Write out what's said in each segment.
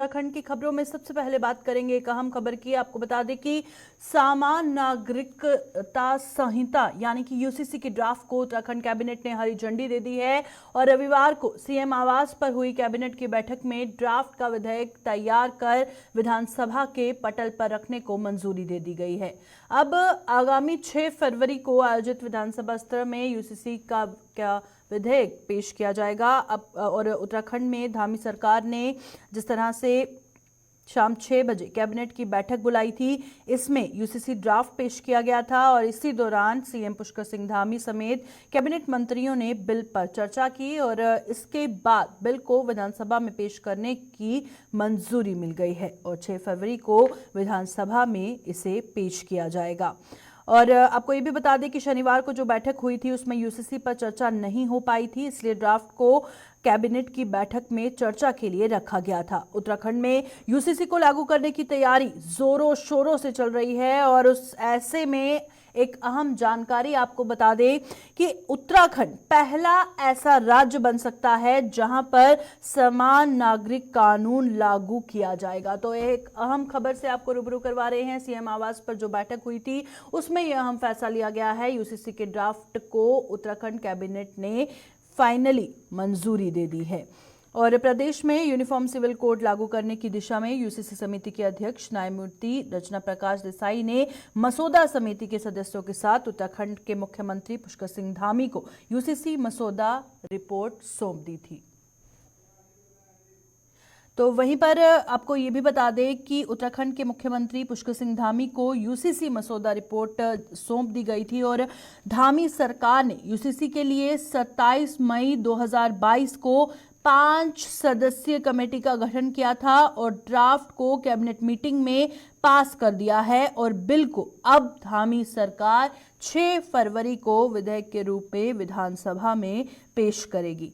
उत्तराखंड की खबरों में सबसे पहले बात करेंगे एक अहम खबर की। आपको बता दें कि सामान्य नागरिकता संहिता यानी कि यूसीसी के ड्राफ्ट को उत्तराखंड कैबिनेट ने हरी झंडी दे दी है और रविवार को सीएम आवास पर हुई कैबिनेट की बैठक में ड्राफ्ट का विधेयक तैयार कर विधानसभा के पटल पर रखने को मंजूरी दे दी गई है। अब आगामी 6 फरवरी को आयोजित विधानसभा सत्र में यूसीसी का विधेयक पेश किया जाएगा। अब और उत्तराखंड में धामी सरकार ने जिस तरह से शाम 6 बजे कैबिनेट की बैठक बुलाई थी, इसमें यूसीसी ड्राफ्ट पेश किया गया था और इसी दौरान सीएम पुष्कर सिंह धामी समेत कैबिनेट मंत्रियों ने बिल पर चर्चा की और इसके बाद बिल को विधानसभा में पेश करने की मंजूरी मिल गई है और 6 फरवरी को विधानसभा में इसे पेश किया जाएगा। और आपको ये भी बता दें कि शनिवार को जो बैठक हुई थी उसमें यूसीसी पर चर्चा नहीं हो पाई थी, इसलिए ड्राफ्ट को कैबिनेट की बैठक में चर्चा के लिए रखा गया था। उत्तराखंड में यूसीसी को लागू करने की तैयारी जोरों शोरों से चल रही है और उस ऐसे में एक अहम जानकारी आपको बता दें कि उत्तराखंड पहला ऐसा राज्य बन सकता है जहां पर समान नागरिक कानून लागू किया जाएगा। तो एक अहम खबर से आपको रूबरू करवा रहे हैं। सीएम आवास पर जो बैठक हुई थी उसमें यह अहम फैसला लिया गया है। यूसीसी के ड्राफ्ट को उत्तराखंड कैबिनेट ने फाइनली मंजूरी दे दी है और प्रदेश में यूनिफॉर्म सिविल कोड लागू करने की दिशा में यूसीसी समिति के अध्यक्ष न्यायमूर्ति रचना प्रकाश देसाई ने मसौदा समिति के सदस्यों के साथ उत्तराखंड के मुख्यमंत्री पुष्कर सिंह धामी को यूसीसी मसौदा रिपोर्ट सौंप दी थी। तो वहीं पर आपको ये भी बता दें कि उत्तराखंड के मुख्यमंत्री पुष्कर सिंह धामी को यूसीसी मसौदा रिपोर्ट सौंप दी गई थी और धामी सरकार ने यूसीसी के लिए 27 मई 2022 को 5 सदस्यीय कमेटी का गठन किया था और ड्राफ्ट को कैबिनेट मीटिंग में पास कर दिया है और बिल को अब धामी सरकार 6 फरवरी को विधेयक के रूप में विधानसभा में पेश करेगी।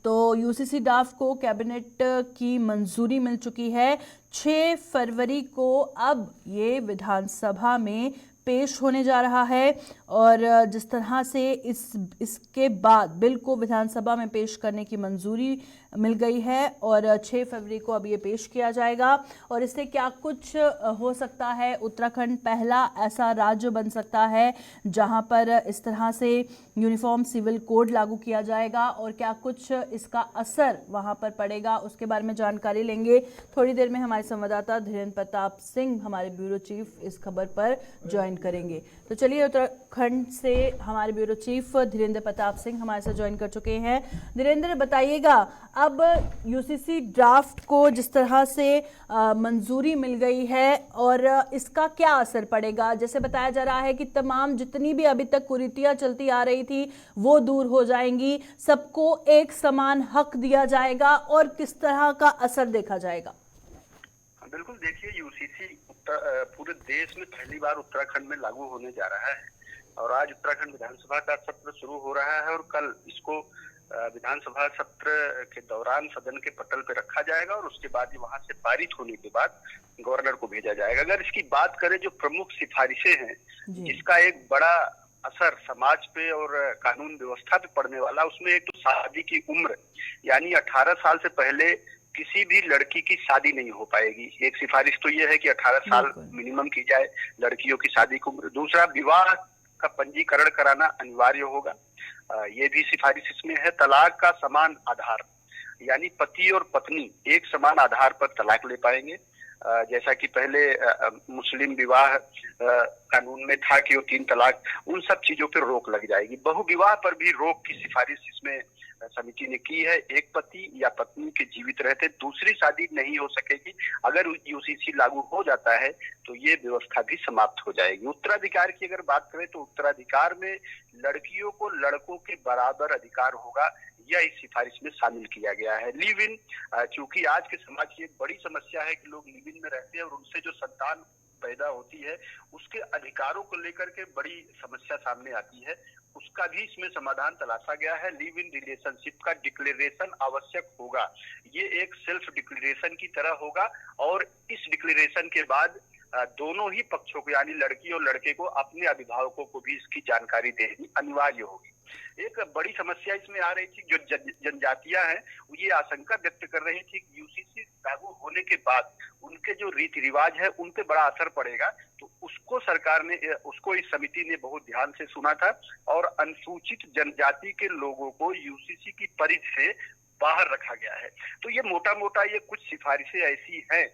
तो यूसीसी ड्राफ्ट को कैबिनेट की मंजूरी मिल चुकी है। 6 फरवरी को अब ये विधानसभा में पेश होने जा रहा है और जिस तरह से इसके बाद बिल को विधानसभा में पेश करने की मंजूरी मिल गई है और 6 फरवरी को अब ये पेश किया जाएगा और इससे क्या कुछ हो सकता है। उत्तराखंड पहला ऐसा राज्य बन सकता है जहां पर इस तरह से यूनिफॉर्म सिविल कोड लागू किया जाएगा और क्या कुछ इसका असर वहां पर पड़ेगा, उसके बारे में जानकारी लेंगे। थोड़ी देर में हमारे संवाददाता धीरेन्द्र प्रताप सिंह, हमारे ब्यूरो चीफ, इस खबर पर ज्वाइन करेंगे। तो चलिए, उत्तराखंड से हमारे ब्यूरो चीफ धीरेन्द्र प्रताप सिंह हमारे साथ ज्वाइन कर चुके हैं। धीरेन्द्र, बताइएगा, अब यूसीसी ड्राफ्ट को जिस तरह से मंजूरी मिल गई है और इसका क्या असर पड़ेगा। जैसे बताया जा रहा है कि तमाम जितनी भी अभी तक कुरीतियां चलती आ रही थी वो दूर हो जाएंगी, सबको एक समान हक दिया जाएगा और किस तरह का असर देखा जाएगा। बिल्कुल, देखिए, यूसीसी पूरे देश में पहली बार उत्तराखंड में लागू होने जा रहा है और आज उत्तराखंड विधानसभा का सत्र शुरू हो रहा है और कल इसको विधानसभा सत्र के दौरान सदन के पटल पे रखा जाएगा और उसके बाद वहां से पारित होने के बाद गवर्नर को भेजा जाएगा। अगर इसकी बात करें, जो प्रमुख सिफारिशें हैं जिसका एक बड़ा असर समाज पे और कानून व्यवस्था पे पड़ने वाला, उसमें एक तो शादी की उम्र, यानी 18 साल से पहले किसी भी लड़की की शादी नहीं हो पाएगी। एक सिफारिश तो ये है कि 18 साल मिनिमम की जाए लड़कियों की शादी की उम्र। दूसरा, विवाह का पंजीकरण कराना अनिवार्य होगा, ये भी सिफारिश इसमें है। तलाक का समान आधार, यानी पति और पत्नी एक समान आधार पर तलाक ले पाएंगे, जैसा कि पहले मुस्लिम विवाह कानून में था कि वो 3 तलाक, उन सब चीजों पर रोक लग जाएगी। बहुविवाह पर भी रोक की सिफारिश इसमें समिति ने की है। एक पति या पत्नी के जीवित रहते दूसरी शादी नहीं हो सकेगी। अगर यूसीसी लागू हो जाता है तो ये व्यवस्था भी समाप्त हो जाएगी। उत्तराधिकार की अगर बात करें तो उत्तराधिकार में लड़कियों को लड़कों के बराबर अधिकार होगा, यह इस सिफारिश में शामिल किया गया है। लिव इन, चूंकि आज के समाज की एक बड़ी समस्या है कि लोग लिव इन में रहते हैं और उनसे जो संतान पैदा होती है उसके अधिकारों को लेकर के बड़ी समस्या सामने आती है, उसका भी इसमें समाधान तलाशा गया है। लिव इन रिलेशनशिप का डिक्लेरेशन आवश्यक होगा, ये एक सेल्फ डिक्लेरेशन की तरह होगा और इस डिक्लेरेशन के बाद दोनों ही पक्षों को, यानी लड़की और लड़के को, अपने अभिभावकों को भी इसकी जानकारी देनी अनिवार्य होगी। एक बड़ी समस्या इसमें आ रही थी, जो जनजातियां हैं वो ये आशंका व्यक्त कर रही थी कि यूसीसी लागू होने के बाद उनके जो रीति रिवाज है उन पे बड़ा असर पड़ेगा। तो उसको सरकार ने, उसको इस समिति ने बहुत ध्यान से सुना था और अनुसूचित जनजाति के लोगों को यूसीसी की परिधि से बाहर रखा गया है। तो ये मोटा मोटा ये कुछ सिफारिशें ऐसी हैं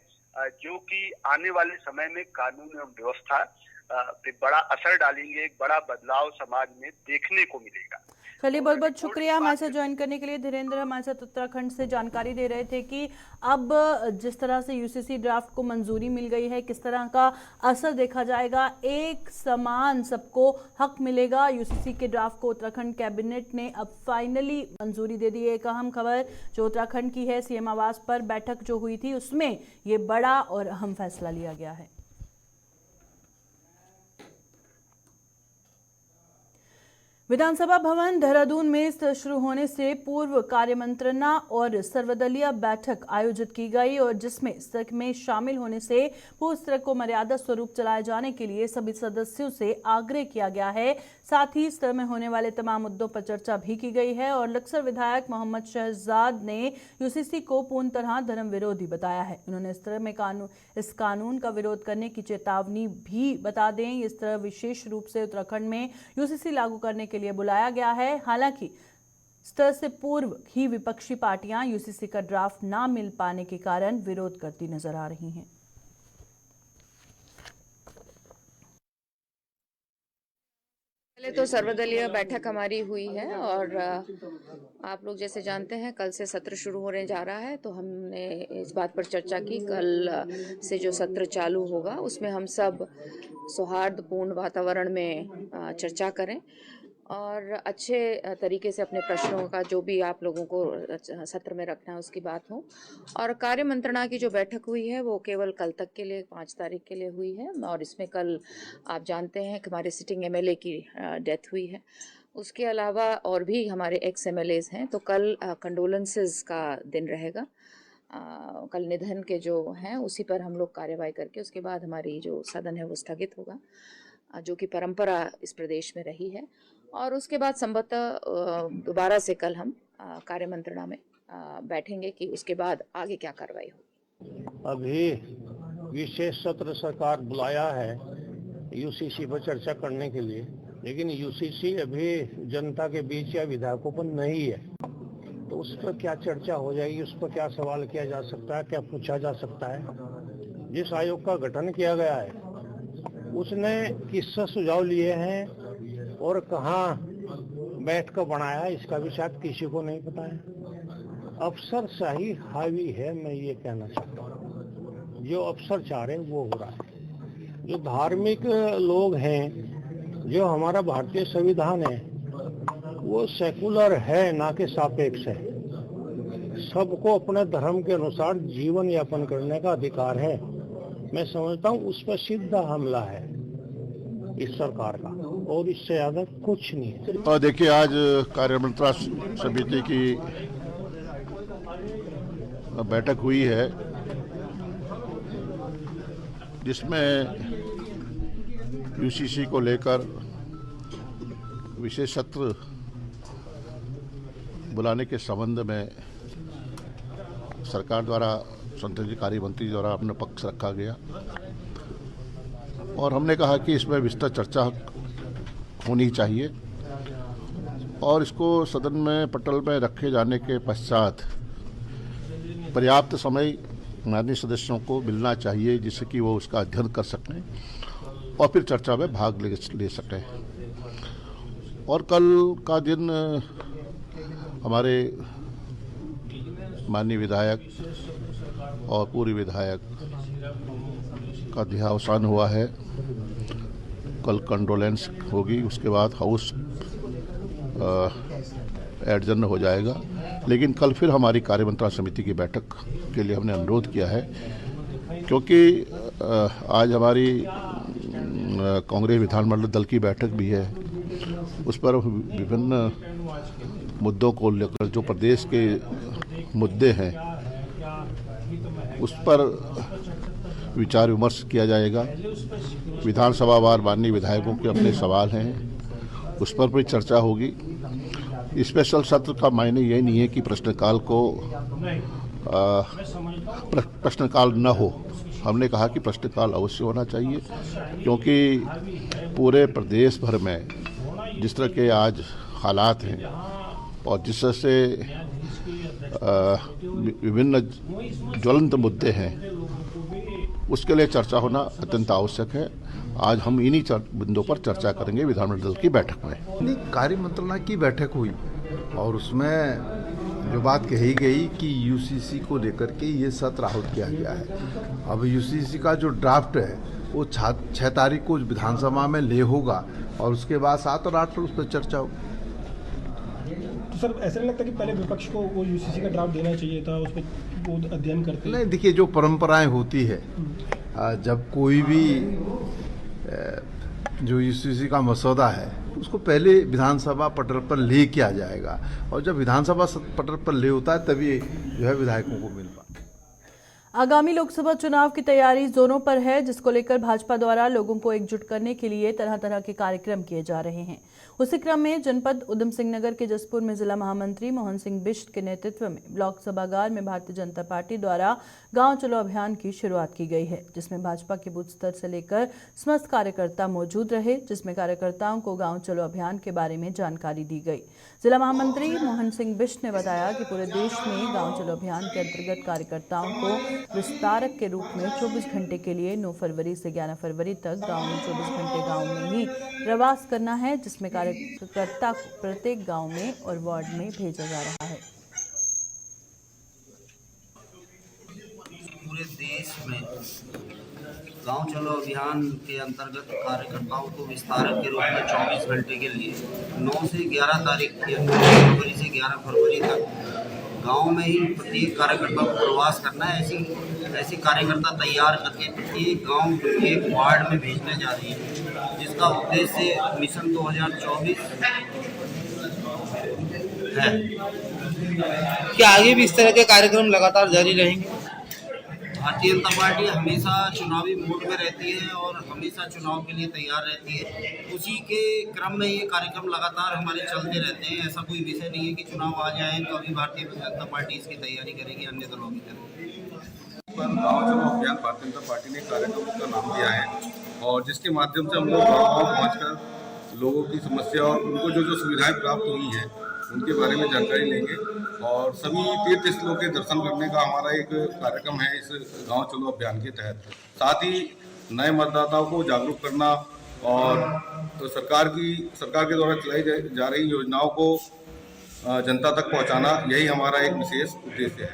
जो कि आने वाले समय में कानून एवं व्यवस्था पे बड़ा असर डालेंगे, एक बड़ा बदलाव समाज में देखने को मिलेगा। चलिए, बहुत बहुत शुक्रिया हमारे साथ ज्वाइन करने के लिए। धीरेन्द्र हमारे साथ उत्तराखंड से जानकारी दे रहे थे कि अब जिस तरह से यूसीसी ड्राफ्ट को मंजूरी मिल गई है, किस तरह का असर देखा जाएगा। एक समान सबको हक मिलेगा। यूसीसी के ड्राफ्ट को उत्तराखंड कैबिनेट ने अब फाइनली मंजूरी दे दी है। एक अहम खबर जो उत्तराखंड की है, सीएम आवास पर बैठक जो हुई थी उसमें ये बड़ा और अहम फैसला लिया गया है। विधानसभा भवन देहरादून में शुरू होने से पूर्व कार्यमंत्रणा और सर्वदलीय बैठक आयोजित की गई और जिसमें सत्र में शामिल होने से पूर्व सत्र को मर्यादा स्वरूप चलाए जाने के लिए सभी सदस्यों से आग्रह किया गया है। साथ ही सत्र में होने वाले तमाम मुद्दों पर चर्चा भी की गई है और लक्सर विधायक मोहम्मद शहजाद ने यूसीसी को पूर्ण तरह धर्म विरोधी बताया है। उन्होंने इस तरह में इस कानून का विरोध करने की चेतावनी भी बता दें। इस तरह विशेष रूप से उत्तराखंड में यूसीसी लागू करने के लिए बुलाया गया है। हालांकि स्तर से पूर्व ही विपक्षी पार्टियां यूसीसी का ड्राफ्ट ना मिल पाने के कारण विरोध करती नजर आ रही हैं। पहले तो सर्वदलीय बैठक हमारी हुई है और आप लोग जैसे जानते हैं कल से सत्र शुरू होने जा रहा है। तो हमने इस बात पर चर्चा की कल से जो सत्र चालू होगा उसमें हम सब सौहार्दपूर्ण वातावरण में चर्चा करें और अच्छे तरीके से अपने प्रश्नों का जो भी आप लोगों को सत्र में रखना है उसकी बात हो। और कार्य मंत्रणा की जो बैठक हुई है वो केवल कल तक के लिए 5 तारीख के लिए हुई है और इसमें कल आप जानते हैं कि हमारे सिटिंग एमएलए की डेथ हुई है। उसके अलावा और भी हमारे एक्स एमएलएज हैं। तो कल कंडोलेंसेस का दिन रहेगा। कल निधन के जो हैं उसी पर हम लोग कार्यवाही करके उसके बाद हमारी जो सदन है वो स्थगित होगा, जो कि परंपरा इस प्रदेश में रही है। और उसके बाद संभवतः दोबारा से कल हम कार्य मंत्रणा में बैठेंगे कि उसके बाद आगे क्या कार्रवाई हो। अभी विशेष सत्र सरकार बुलाया है यूसीसी पर चर्चा करने के लिए, लेकिन यूसीसी अभी जनता के बीच या विधायकों पर नहीं है। तो उस पर क्या चर्चा हो जाएगी, उस पर क्या सवाल किया जा सकता है, क्या पूछा जा सकता है। जिस आयोग का गठन किया गया है उसने किससे सुझाव लिए हैं और कहाँ बैठ कर बनाया है इसका भी शायद किसी को नहीं पता है। अफसरशाही हावी है, मैं ये कहना चाहता हूँ। जो अफसर चाह रहे हैं वो हो रहा है। जो धार्मिक लोग हैं, जो हमारा भारतीय संविधान है वो सेकुलर है ना कि सापेक्ष है। सबको अपने धर्म के अनुसार जीवन यापन करने का अधिकार है। मैं समझता हूँ उस पर सीधा हमला है इस सरकार का और इससे ज्यादा कुछ नहीं है। और देखिए, आज कार्यमंत्रणा समिति की बैठक हुई है जिसमें यूसीसी को लेकर विशेष सत्र बुलाने के संबंध में सरकार द्वारा संसदीय कार्य मंत्री द्वारा अपना पक्ष रखा गया और हमने कहा कि इसमें विस्तृत चर्चा होनी चाहिए और इसको सदन में पटल में रखे जाने के पश्चात पर्याप्त समय माननीय सदस्यों को मिलना चाहिए जिससे कि वो उसका अध्ययन कर सकें और फिर चर्चा में भाग ले सकें। और कल का दिन हमारे माननीय विधायक और पूर्व विधायक का देहावसान हुआ है। कल कंडोलेंस होगी, उसके बाद हाउस एडजर्न हो जाएगा। लेकिन कल फिर हमारी कार्यमंत्रणा समिति की बैठक के लिए हमने अनुरोध किया है क्योंकि आज हमारी कांग्रेस विधानमंडल दल की बैठक भी है। उस पर विभिन्न मुद्दों को लेकर जो प्रदेश के मुद्दे हैं उस पर विचार विमर्श किया जाएगा। विधानसभा वार माननीय विधायकों के अपने सवाल हैं, उस पर भी चर्चा होगी। स्पेशल सत्र का मायने ये नहीं है कि प्रश्नकाल को प्रश्नकाल न हो। हमने कहा कि प्रश्नकाल अवश्य होना चाहिए, क्योंकि पूरे प्रदेश भर में जिस तरह के आज हालात हैं और जिस तरह से विभिन्न ज्वलंत मुद्दे हैं, उसके लिए चर्चा होना अत्यंत आवश्यक है। आज हम इन्हीं बिंदुओं पर चर्चा करेंगे विधानमंडल की बैठक में। कार्य मंत्रणा की बैठक हुई और उसमें जो बात कही गई कि यूसीसी को लेकर के ये सत्र आहूत किया गया है। अब यूसीसी का जो ड्राफ्ट है वो 6 तारीख को विधानसभा में ले होगा और उसके बाद 7 और 8 पर उस पर चर्चा होगी। तो सर ऐसा नहीं लगता कि पहले विपक्ष को वो यूसीसी का ड्राफ्ट देना चाहिए था, उस पर वो अध्ययन करते? नहीं, देखिए, जो परंपराएं होती है, जब कोई भी जो यूसीसी का मसौदा है उसको पहले विधानसभा पटल पर ले किया जाएगा और जब विधानसभा पटल पर ले होता है तभी जो है विधायकों को मिल पाता है। आगामी लोकसभा चुनाव की तैयारी जोरों पर है, जिसको लेकर भाजपा द्वारा लोगों को एकजुट करने के लिए तरह तरह के कार्यक्रम किए जा रहे हैं। उसी क्रम में जनपद उधम सिंह नगर के जसपुर में जिला महामंत्री मोहन सिंह बिष्ट के नेतृत्व में ब्लॉक सभागार में भारतीय जनता पार्टी द्वारा गांव चलो अभियान की शुरुआत की गई है, जिसमें भाजपा के बूथ स्तर से लेकर समस्त कार्यकर्ता मौजूद रहे, जिसमें कार्यकर्ताओं को गांव चलो अभियान के बारे में जानकारी दी गई। जिला महामंत्री मोहन सिंह बिष्ट ने बताया कि पूरे देश में गांव चलो अभियान के अंतर्गत कार्यकर्ताओं को विस्तारक के रूप में 24 घंटे के लिए 9 फरवरी से 11 फरवरी तक गांव में 24 घंटे गांव में ही प्रवास करना है, जिसमें कार्यकर्ता को प्रत्येक गांव में और वार्ड में भेजा जा रहा है। पूरे देश में गांव चलो अभियान के अंतर्गत कार्यकर्ताओं को विस्तारक के रूप में 24 घंटे के लिए 9 से 11 तारीख यानी फरवरी से 11 फरवरी तक गांव में ही प्रत्येक कार्यकर्ता को प्रवास करना है। ऐसी कार्यकर्ता तैयार करके प्रत्येक गांव प्रत्येक वार्ड में भेजने जा रही है, जिसका उद्देश्य मिशन 2024 है। क्या आगे भी इस तरह के कार्यक्रम लगातार जारी रहेंगे? भारतीय जनता पार्टी हमेशा चुनावी मोड में रहती है और हमेशा चुनाव के लिए तैयार रहती है। उसी के क्रम में ये कार्यक्रम लगातार हमारे चलते रहते हैं। ऐसा कोई विषय नहीं है कि चुनाव आ जाए तो अभी भारतीय जनता पार्टी इसकी तैयारी करेगी, अन्य दलों की तरह। गाँव चलो अभियान भारतीय जनता पार्टी ने कार्यक्रम का नाम दिया है और जिसके माध्यम से हम लोग गाँव पहुँचकर लोगों की समस्या और उनको जो सुविधाएं प्राप्त हुई हैं उनके बारे में जानकारी लेंगे और सभी तीर्थ स्थलों के दर्शन करने का हमारा एक कार्यक्रम है इस गांव चलो अभियान के तहत। साथ ही नए मतदाताओं को जागरूक करना और तो सरकार के द्वारा चलाई जा रही योजनाओं को जनता तक पहुंचाना, यही हमारा एक विशेष उद्देश्य है।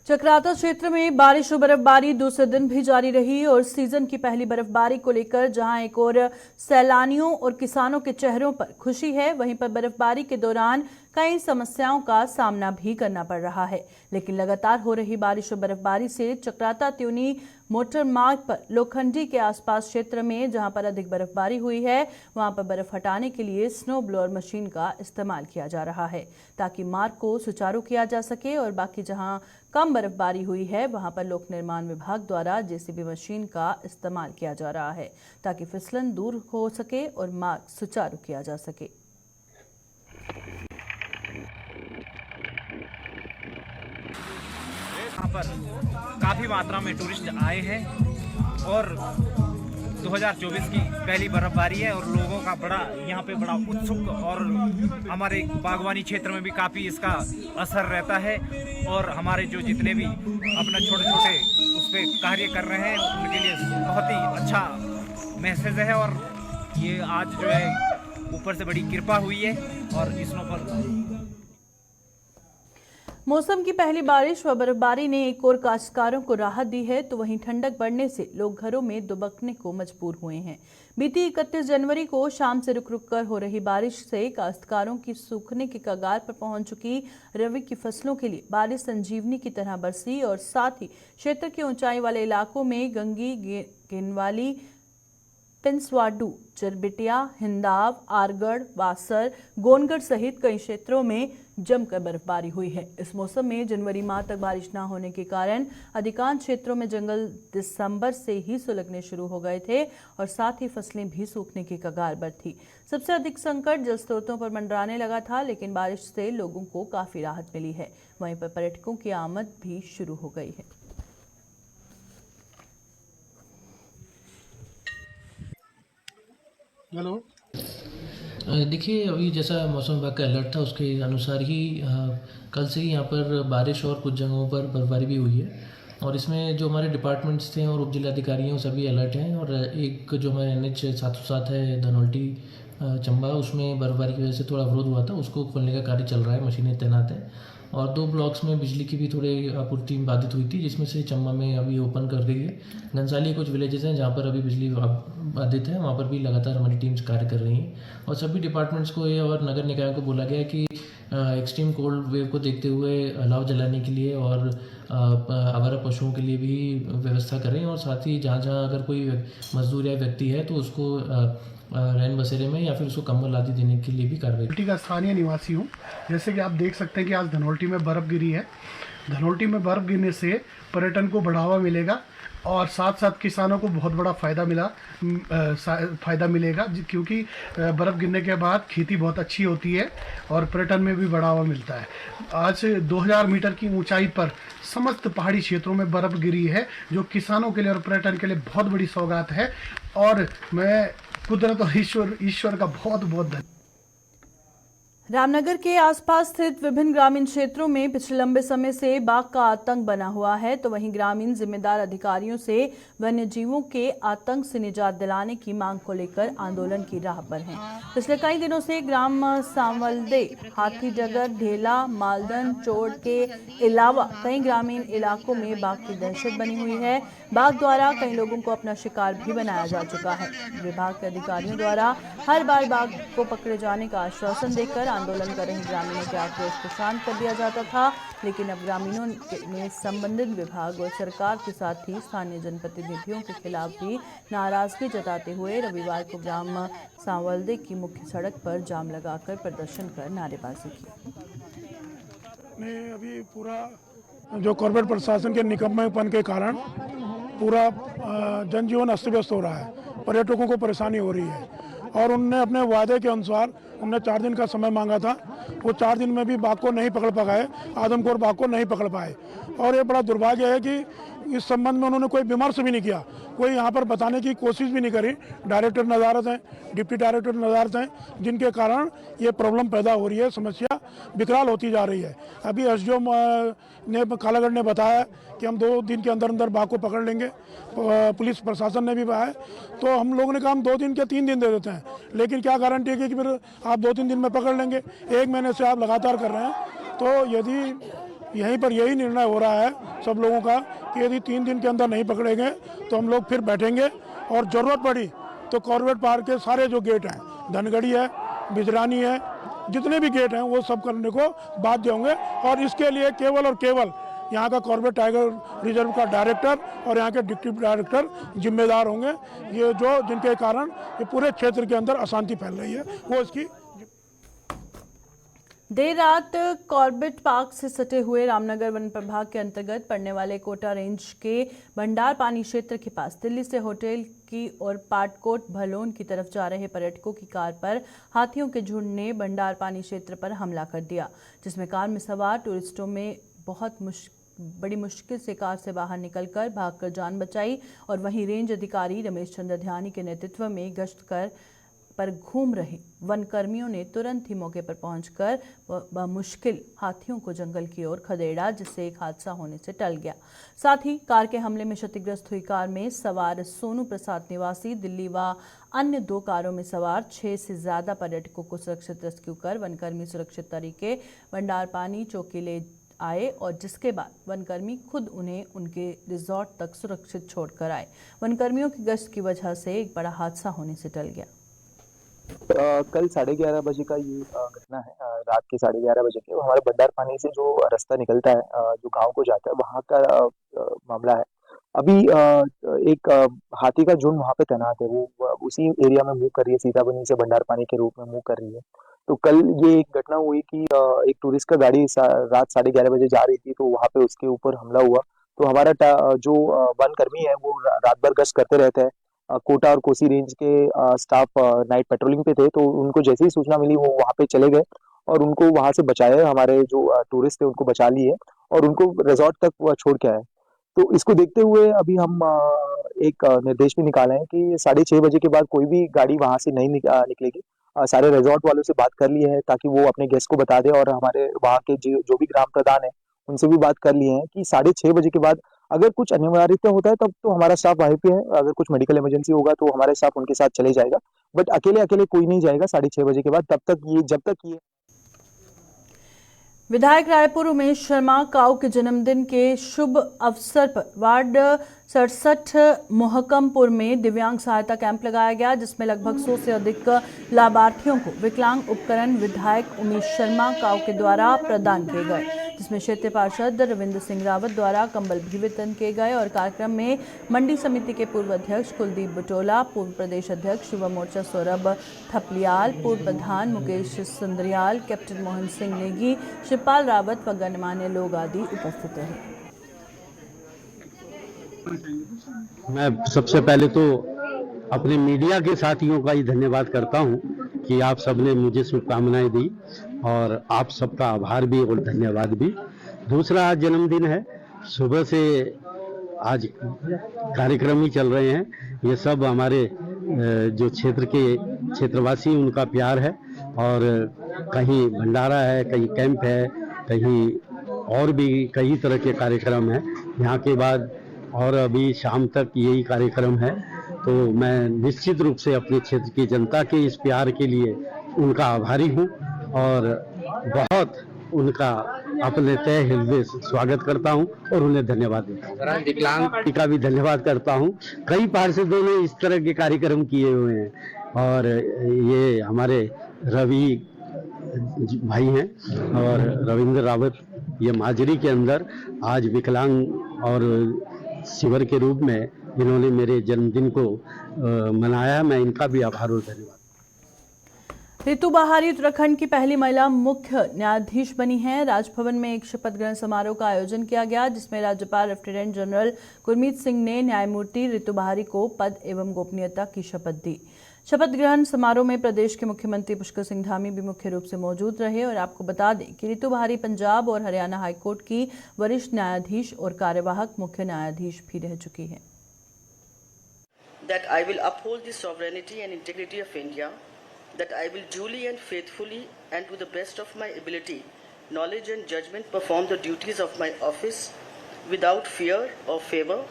चक्राता क्षेत्र में बारिश और बर्फबारी दूसरे दिन भी जारी रही और सीजन की पहली बर्फबारी को लेकर जहां एक और सैलानियों और किसानों के चेहरों पर खुशी है, वहीं पर बर्फबारी के दौरान कई समस्याओं का सामना भी करना पड़ रहा है। लेकिन लगातार हो रही बारिश और बर्फबारी से चक्राता त्यूनी मोटर मार्ग पर लोखंडी के आसपास क्षेत्र में जहां पर अधिक बर्फबारी हुई है, वहां पर बर्फ हटाने के लिए स्नो ब्लोअर मशीन का इस्तेमाल किया जा रहा है, ताकि मार्ग को सुचारू किया जा सके। और बाकी जहां कम बर्फबारी हुई है, वहां पर लोक निर्माण विभाग द्वारा जेसीबी मशीन का इस्तेमाल किया जा रहा है, ताकि फिसलन दूर हो सके और मार्ग सुचारू किया जा सके। यहाँ पर काफ़ी मात्रा में टूरिस्ट आए हैं और 2024 की पहली बर्फबारी है और लोगों का यहाँ पे बड़ा उत्सुक और हमारे बागवानी क्षेत्र में भी काफ़ी इसका असर रहता है और हमारे जो जितने भी अपना छोटे उस पर कार्य कर रहे हैं उनके लिए बहुत ही अच्छा मैसेज है। और ये आज जो है ऊपर से बड़ी कृपा हुई है और स्नो पर मौसम की पहली बारिश व बर्फबारी ने एक और काश्तकारों को राहत दी है, तो वहीं ठंडक बढ़ने से लोग घरों में दुबकने को मजबूर हुए हैं। बीती 31 जनवरी को शाम से रुक रुक कर हो रही बारिश से काश्तकारों की सूखने की कगार पर पहुंच चुकी रबी की फसलों के लिए बारिश संजीवनी की तरह बरसी और साथ ही क्षेत्र के ऊंचाई वाले इलाकों में गंगी, गिनवाली, पिंसवाडू, चरबिटिया, हिंदाव, आरगढ़, वासर, गोनगढ़ सहित कई क्षेत्रों में जमकर बर्फबारी हुई है। इस मौसम में जनवरी माह तक बारिश न होने के कारण अधिकांश क्षेत्रों में जंगल दिसंबर से ही सुलगने शुरू हो गए थे और साथ ही फसलें भी सूखने की कगार पर थी। सबसे अधिक संकट जल स्रोतों पर मंडराने लगा था, लेकिन बारिश से लोगों को काफी राहत मिली है। वहीं पर पर्यटकों की आमद भी शुरू हो गई है। हेलो, देखिए, अभी जैसा मौसम विभाग का अलर्ट था उसके अनुसार ही कल से ही यहाँ पर बारिश और कुछ जगहों पर बर्फबारी भी हुई है और इसमें जो हमारे डिपार्टमेंट्स थे और उप जिलाधिकारी हैं वो सभी अलर्ट हैं। और एक जो हमारे NH 707 है धनौल्टी चंबा, उसमें बर्फबारी की वजह से थोड़ा अवरोध हुआ था, उसको खोलने का कार्य चल रहा है, मशीनें तैनात हैं। और 2 ब्लॉक्स में बिजली की भी थोड़ी आपूर्ति बाधित हुई थी, जिसमें से चंबा में अभी ओपन कर गई है। घनसाली कुछ विलेजेस हैं जहाँ पर अभी बिजली बाधित है, वहाँ पर भी लगातार हमारी टीम्स कार्य कर रही हैं। और सभी डिपार्टमेंट्स को ये और नगर निकायों को बोला गया है कि एक्सट्रीम कोल्ड वेव को देखते हुए अलाव जलाने के लिए और आवारा पशुओं के लिए भी व्यवस्था करें। और साथ ही जहाँ जहाँ अगर कोई मजदूर या व्यक्ति है तो उसको रैन बसेरे में या फिर उसको कंबल आदि देने के लिए भी कार्रवाई। धनौल्टी का स्थानीय निवासी हूँ। जैसे कि आप देख सकते हैं कि आज धनौल्टी में बर्फ़ गिरी है। धनौल्टी में बर्फ़ गिरने से पर्यटन को बढ़ावा मिलेगा और साथ साथ किसानों को बहुत बड़ा फ़ायदा मिलेगा, क्योंकि बर्फ़ गिरने के बाद खेती बहुत अच्छी होती है और पर्यटन में भी बढ़ावा मिलता है। आज 2000 मीटर की ऊंचाई पर समस्त पहाड़ी क्षेत्रों में बर्फ़ गिरी है, जो किसानों के लिए और पर्यटन के लिए बहुत बड़ी सौगात है। और मैं कुदरत और ईश्वर का बहुत बहुत धन्यवाद। रामनगर के आसपास स्थित विभिन्न ग्रामीण क्षेत्रों में पिछले लंबे समय से बाघ का आतंक बना हुआ है, तो वहीं ग्रामीण जिम्मेदार अधिकारियों से वन्य जीवों के आतंक से निजात दिलाने की मांग को लेकर आंदोलन की राह पर हैं। पिछले कई दिनों से ग्राम सांवलदे, हाथीडगर, ढेला, मालदन, चोट के अलावा कई ग्रामीण इलाकों में बाघ की दहशत बनी हुई है। बाघ द्वारा कई लोगों को अपना शिकार भी बनाया जा चुका है। विभाग के अधिकारियों द्वारा हर बार बाघ को पकड़े जाने का आश्वासन देकर आंदोलन कर रहे ग्रामीणों के आक्रोश को शांत कर दिया जाता था, लेकिन अब ग्रामीणों ने संबंधित विभाग और सरकार के साथ ही स्थानीय जनप्रतिनिधियों के खिलाफ भी नाराजगी जताते हुए रविवार को ग्राम सांवलदे की मुख्य सड़क पर जाम लगाकर प्रदर्शन कर नारेबाजी की। अभी पूरा जो कॉर्पोरेट प्रशासन के निकम्मेपन के कारण पूरा जनजीवन अस्त व्यस्त हो रहा है, पर्यटकों को परेशानी हो रही है। और उनने अपने वायदे के अनुसार उनने 4 दिन का समय मांगा था, वो 4 दिन में भी बाघ को नहीं पकड़ पाए, आदमखोर बाघ को नहीं पकड़ पाए। और ये बड़ा दुर्भाग्य है कि इस संबंध में उन्होंने कोई विमर्श भी नहीं किया, कोई यहाँ पर बताने की कोशिश भी नहीं करी। डायरेक्टर नज़ारत हैं, डिप्टी डायरेक्टर नज़ारत हैं, जिनके कारण ये प्रॉब्लम पैदा हो रही है, समस्या विकराल होती जा रही है। अभी एसडीओ ने कालागढ़ ने बताया कि हम 2 दिन के अंदर अंदर बाघ को पकड़ लेंगे। पुलिस प्रशासन ने भी बताया, तो हम लोगों ने कहा हम 2 दिन के 3 दिन दे देते हैं, लेकिन क्या गारंटी है कि फिर आप 2-3 दिन में पकड़ लेंगे? 1 महीने से आप लगातार कर रहे हैं। तो यदि यहीं पर यही निर्णय हो रहा है सब लोगों का कि यदि 3 दिन के अंदर नहीं पकड़ेंगे तो हम लोग फिर बैठेंगे और ज़रूरत पड़ी तो कॉर्बेट पार्क के सारे जो गेट हैं, धनगढ़ी है, बिजरानी है, जितने भी गेट हैं वो सब करने को बाध्य होंगे। और इसके लिए केवल और केवल यहाँ का कॉर्बेट टाइगर रिजर्व का डायरेक्टर और यहाँ के डिप्टी डायरेक्टर जिम्मेदार होंगे। ये जो जिनके कारण ये पूरे क्षेत्र के अंदर अशांति फैल रही है, वो इसकी। देर रात कॉर्बेट पार्क से सटे हुए रामनगर वन प्रभाग के अंतर्गत पड़ने वाले कोटा रेंज के भंडार पानी क्षेत्र के पास दिल्ली से होटल की और पाटकोट भलोन की तरफ जा रहे पर्यटकों की कार पर हाथियों के झुंड ने भंडार पानी क्षेत्र पर हमला कर दिया, जिसमें कार में सवार टूरिस्टों में बहुत बड़ी मुश्किल से कार से बाहर निकलकर भागकर जान बचाई। और वहीं रेंज अधिकारी रमेश चंद्र ध्यानी के नेतृत्व में गश्त पर घूम रहे वन कर्मियों ने तुरंत ही मौके पर पहुंचकर मुश्किल हाथियों को जंगल की ओर खदेड़ा, जिससे एक हादसा होने से टल गया। साथ ही कार के हमले में क्षतिग्रस्त हुई कार में सवार सोनू प्रसाद निवासी दिल्ली व अन्य 2 कारों में सवार 6 से ज्यादा पर्यटकों को सुरक्षित रेस्क्यू कर वनकर्मी सुरक्षित तरीके भंडार पानी चौकी ले आए और जिसके बाद वनकर्मी खुद उन्हें उनके रिजॉर्ट तक सुरक्षित छोड़कर आए। वनकर्मियों की गश्त की वजह से एक बड़ा हादसा होने से टल गया। कल 11:30 बजे का ये घटना है। रात के 11:30 बजे के हमारे भंडार पानी से जो रास्ता निकलता है जो गांव को जाता है, वहाँ का मामला है। अभी एक हाथी का झुंड वहाँ पे तैनात है, वो उसी एरिया में मूव कर रही है, सीताबनी से भंडार पानी के रूप में मूव कर रही है। तो कल ये एक घटना हुई कि एक टूरिस्ट का गाड़ी रात 11:30 बजे जा रही थी, तो वहां पे उसके ऊपर हमला हुआ। तो हमारा जो वन कर्मी है वो रात भर गश्त करते रहते हैं। कोटा और कोसी रेंज के स्टाफ नाइट पेट्रोलिंग पे थे, तो उनको जैसे ही सूचना मिली वो वहां पे चले गए और उनको वहां से बचाया। हमारे जो टूरिस्ट थे उनको बचा लिए और उनको रिजॉर्ट तक छोड़ के आए। तो इसको देखते हुए अभी हम एक निर्देश भी निकाले हैं कि 6:30 बजे के बाद कोई भी गाड़ी वहां से नहीं निकलेगी। सारे रिजॉर्ट वालों से बात कर लिए हैं ताकि वो अपने गेस्ट को बता दे, और हमारे वहाँ के जो भी ग्राम प्रधान है उनसे भी बात कर लिए हैं कि 6:30 बजे के बाद अगर कुछ अनिवार्यता होता है तब तो हमारा स्टाफ वहीं पे है। अगर कुछ मेडिकल इमरजेंसी होगा तो हमारा स्टाफ उनके साथ चले जाएगा, बट अकेले कोई नहीं जाएगा 6:30 बजे के बाद, जब तक ये विधायक रायपुर उमेश शर्मा काऊ के जन्मदिन के शुभ अवसर पर वार्ड 67 मोहकमपुर में दिव्यांग सहायता कैंप लगाया गया, जिसमें लगभग 100 से अधिक लाभार्थियों को विकलांग उपकरण विधायक उमेश शर्मा काऊ के द्वारा प्रदान किए गए, जिसमें क्षेत्रीय पार्षद रविंद्र सिंह रावत द्वारा कंबल भी वितरण किए गए। और कार्यक्रम में मंडी समिति के पूर्व अध्यक्ष कुलदीप बटोला, पूर्व प्रदेश अध्यक्ष युवा मोर्चा सौरभ थपलियाल, पूर्व प्रधान मुकेश सुंदरियाल, कैप्टन मोहन सिंह नेगी, शिवपाल रावत व गणमान्य लोग आदि उपस्थित रहे। मैं सबसे पहले तो अपने मीडिया के साथियों का ही धन्यवाद करता हूं कि आप सबने मुझे शुभकामनाएं दी, और आप सबका आभार भी और धन्यवाद भी। दूसरा, आज जन्मदिन है, सुबह से आज कार्यक्रम ही चल रहे हैं। ये सब हमारे जो क्षेत्र के क्षेत्रवासी उनका प्यार है, और कहीं भंडारा है, कहीं कैंप है, कहीं और भी कई तरह के कार्यक्रम हैं। यहाँ के बाद और अभी शाम तक यही कार्यक्रम है। तो मैं निश्चित रूप से अपने क्षेत्र की जनता के इस प्यार के लिए उनका आभारी हूँ, और बहुत उनका अपने तय हृदय से स्वागत करता हूँ और उन्हें धन्यवाद देता हूँ। विकलांग का भी धन्यवाद करता हूँ। कई पार्षदों ने इस तरह के कार्यक्रम किए हुए हैं, और ये हमारे रवि भाई हैं और रविंद्र रावत, ये माजरी के अंदर आज विकलांग और शिविर के रूप में इन्होंने मेरे जन्मदिन को मनाया। मैं इनका भी आभार और धन्यवाद। रितु बहारी उत्तराखंड की पहली महिला मुख्य न्यायाधीश बनी हैं। राजभवन में एक शपथ ग्रहण समारोह का आयोजन किया गया, जिसमें राज्यपाल लेफ्टिनेंट जनरल गुरमीत सिंह ने न्यायमूर्ति रितु बहारी को पद एवं गोपनीयता की शपथ दी। शपथ ग्रहण समारोह में प्रदेश के मुख्यमंत्री पुष्कर सिंह धामी भी मुख्य रूप से मौजूद रहे। और आपको बता दें कि रितु बहारी पंजाब और हरियाणा हाईकोर्ट की वरिष्ठ न्यायाधीश और कार्यवाहक मुख्य न्यायाधीश भी रह चुकी हैं। That I will uphold the sovereignty and integrity of India, that I will duly and faithfully and to the best of my ability, knowledge and judgment perform the duties of my office without fear or favor,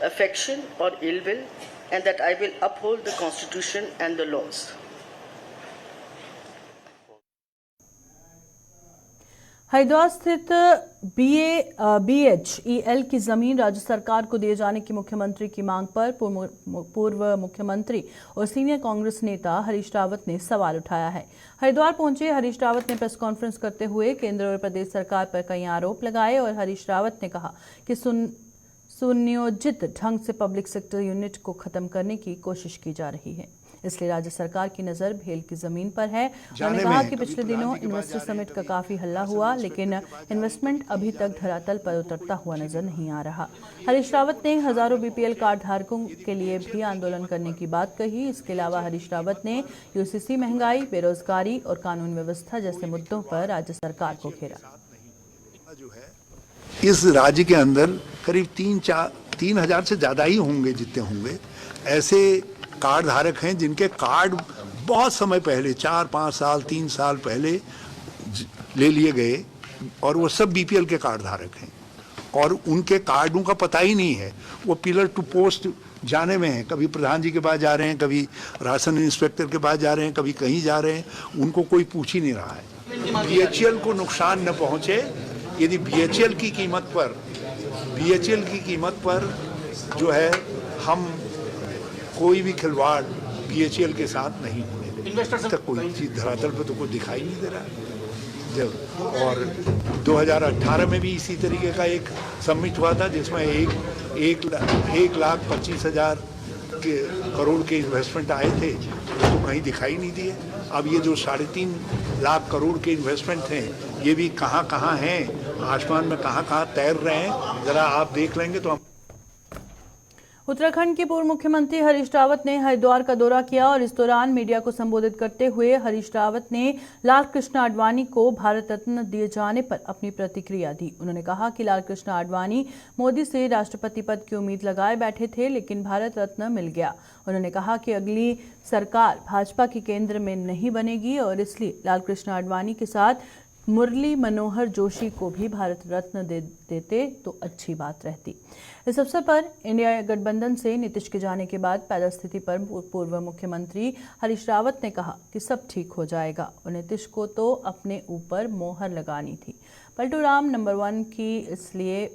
affection or ill will, and that I will uphold the Constitution and the laws. Haridwar स्थित BHEL की जमीन राज्य सरकार को दिए जाने की मुख्यमंत्री की मांग पर पूर्व मुख्यमंत्री और सीनियर कांग्रेस नेता हरीश रावत ने सवाल उठाया है। हरिद्वार पहुंचे हरीश रावत ने प्रेस कॉन्फ्रेंस करते हुए केंद्र और प्रदेश सरकार पर कई आरोप लगाए। और हरीश रावत ने कहा कि सुनियोजित ढंग से पब्लिक सेक्टर यूनिट को खत्म करने की कोशिश की जा रही है, इसलिए राज्य सरकार की नजर भेल की जमीन पर है। उन्होंने कहा कि पिछले दिनों इन्वेस्टर समिट का काफी हल्ला हुआ, लेकिन इन्वेस्टमेंट अभी तक धरातल पर उतरता हुआ नजर नहीं आ रहा। हरीश रावत ने हजारों BPL कार्ड धारकों के लिए भी आंदोलन करने की बात कही। इसके अलावा हरीश रावत ने UCC, महंगाई, बेरोजगारी और कानून व्यवस्था जैसे मुद्दों पर राज्य सरकार को घेरा। इस राज्य के अंदर करीब 3,000 से ज्यादा ही होंगे, जितने होंगे ऐसे कार्ड धारक हैं जिनके कार्ड बहुत समय पहले 4-5 साल 3 साल पहले ले लिए गए, और वो सब BPL के कार्ड धारक हैं और उनके कार्डों का पता ही नहीं है। वो पिलर टू पोस्ट जाने में है, कभी प्रधान जी के पास जा रहे हैं, कभी राशन इंस्पेक्टर के पास जा रहे हैं, कभी कहीं जा रहे हैं, उनको कोई पूछ ही नहीं रहा है। BHEL को नुकसान न पहुंचे, यदि BHEL की कीमत पर जो है हम कोई भी खिलवाड़ BHEL के साथ नहीं होने देंगे। तक कोई चीज धरातल पर तो कोई दिखाई नहीं दे रहा है। जब और 2018 में भी इसी तरीके का एक समिट हुआ था, जिसमें 1,25,000 करोड़ के इन्वेस्टमेंट आए थे, तो कहीं दिखाई नहीं दिए। अब ये जो 3.5 लाख करोड़ के इन्वेस्टमेंट हैं, ये भी कहाँ कहाँ हैं, आसमान में कहाँ कहाँ तैर रहे हैं, जरा आप देख लेंगे तो हम। उत्तराखंड के पूर्व मुख्यमंत्री हरीश रावत ने हरिद्वार का दौरा किया और इस दौरान मीडिया को संबोधित करते हुए हरीश रावत ने लाल कृष्ण आडवाणी को भारत रत्न दिए जाने पर अपनी प्रतिक्रिया दी। उन्होंने कहा कि लाल कृष्ण आडवाणी मोदी से राष्ट्रपति पद की उम्मीद लगाए बैठे थे, लेकिन भारत रत्न मिल गया। उन्होंने कहा कि अगली सरकार भाजपा के केंद्र में नहीं बनेगी और इसलिए लाल कृष्ण आडवाणी के साथ मुरली मनोहर जोशी को भी भारत रत्न देते तो अच्छी बात रहती। इस अवसर पर इंडिया गठबंधन से नीतीश के जाने के बाद पैदा स्थिति पर पूर्व मुख्यमंत्री हरीश रावत ने कहा कि सब ठीक हो जाएगा और नीतीश को तो अपने ऊपर मोहर लगानी थी। पलटू राम नंबर 1 की, इसलिए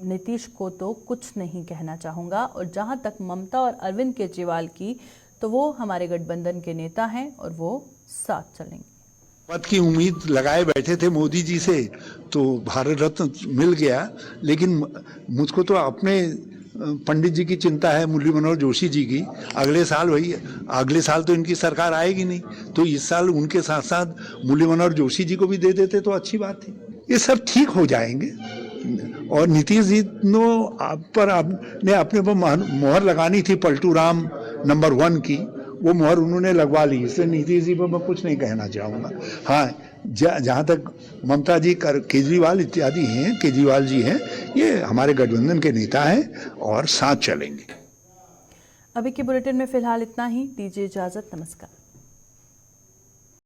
नीतीश को तो कुछ नहीं कहना चाहूँगा। और जहाँ तक ममता और अरविंद केजरीवाल की, तो वो हमारे गठबंधन के नेता हैं और वो साथ चलेंगे। पद की उम्मीद लगाए बैठे थे मोदी जी से, तो भारत रत्न मिल गया, लेकिन मुझको तो अपने पंडित जी की चिंता है, मुरली मनोहर जोशी जी की। अगले साल तो इनकी सरकार आएगी नहीं, तो इस साल उनके साथ साथ मुरली मनोहर जोशी जी को भी दे देते तो अच्छी बात थी। ये सब ठीक हो जाएंगे और नीतीश जी पर आपने अपने पर मोहर लगानी थी पलटू राम नंबर 1 की, वो मोहर उन्होंने लगवा ली। इससे नीतीश जी पर मैं कुछ नहीं कहना चाहूँगा। हाँ, जहाँ तक ममता जी केजरीवाल इत्यादि हैं, केजरीवाल जी हैं, ये हमारे गठबंधन के नेता हैं और साथ चलेंगे। अभी के बुलेटिन में फिलहाल इतना ही। दीजिए इजाजत। नमस्कार।